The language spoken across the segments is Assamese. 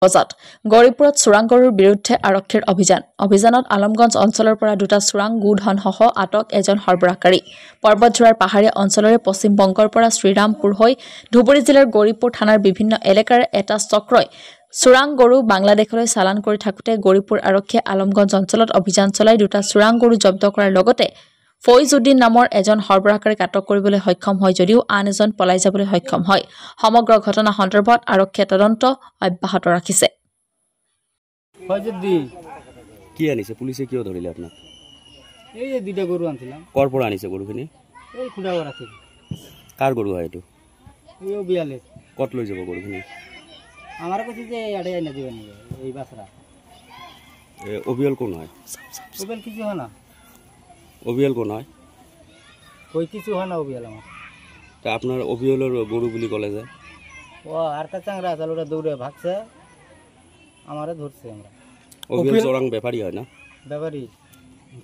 বজাত গৌৰীপুৰত চোৰাং গৰুৰ বিৰুদ্ধে আৰক্ষীৰ অভিযানত আলমগঞ্জ অঞ্চলৰ পৰা দুটা চোৰাং গোধনসহ আটক এজন সৰবৰাহকাৰী পৰ্বতঝোৰাৰ পাহাৰীয়া অঞ্চলৰে পশ্চিম বংগৰ পৰা শ্ৰীৰামপুৰ হৈ ধুবুৰী জিলাৰ গৌৰীপুৰ থানাৰ বিভিন্ন এলেকাৰ এটা চক্ৰই চোৰাং গৰু বাংলাদেশলৈ চালান কৰি থাকোতে গৌৰীপুৰ আৰক্ষীয়ে আলমগঞ্জ অঞ্চলত অভিযান চলাই দুটা চোৰাং গৰু জব্দ কৰাৰ লগতে ফৈজ উদ্দিন নামৰ এজন সৰবৰাহকাৰীক আটক কৰিবলৈ সক্ষম হয় যদিও আন এজন পলাই যাবলৈ সক্ষম হয় সমগ্ৰ ঘটনা সন্দৰ্ভত আৰক্ষীয়ে তদন্ত অব্যাহত ৰাখিছে কি আনিছে পুলিচে কিয় ধৰিলে আপোনাক এই যে দুটা গৰু আনছিলাম কৰ পৰা আনিছে গৰুখিনি এই খুড়াগড় আছিল কাৰ গৰু হয় এইটো এই বিয়ালে ক'ত লৈ যাব গৰুখিনি আমার কাছে যে আড়ে আইনা দিবেন এই বাসরা অবিয়ল কোন হয় ওবেল কিছু হয় না অবিয়ল কোন হয় কই কিছু হয় না ওবেল আমার তা আপনার অবিয়লের গরু বুলি কলে যে ও আর কা চাংরা আছে ওটা দৌড়ে ভাগছে আমারে ধরছে আমরা অবিয়ল চোরাং ব্যাপারী হয় না ব্যাপারী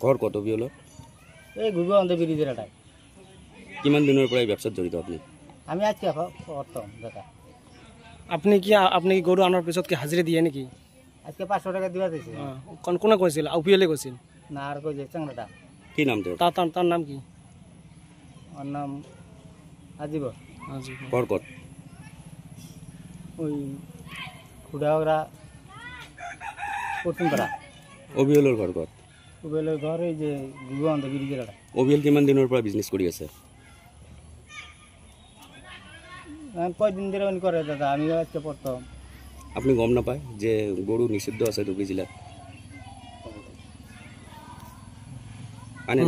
ঘর কত অবিয়ল এই ঘুরবে অন্ধ ব্রিজের আটাই কিমান দিনের পরে ব্যবসাত জড়িত আপনি আমি আজকে করতাম দেখা আপনি কি গরু আনার পিছত কি হাজিরা দিয়ে নাকি আজকে 500 টাকা দিবা দিছে কোন কোনে কইছিল আউপিয়ালে কইছিল না আর কই যে চাংরাটা কি নাম তোর তার নাম কি ওর নাম আজিব ঘর কত ওই খুড়াগড়া পশ্চিমপাড়া অবিয়লের ঘর কত ওবেলের ঘর এই যে ঘুরবে অন্ধ ব্রিজের আটাই অবিয়ল কিমান দিনের পরে বিজনেস কৰি আছে কয়দিন ধরে উনি করে দাদা আমি আজকে পড়তাম আপনি গম নাপায় যে গরু নিষিদ্ধ আছে ধুবড়ী জিলাত আনে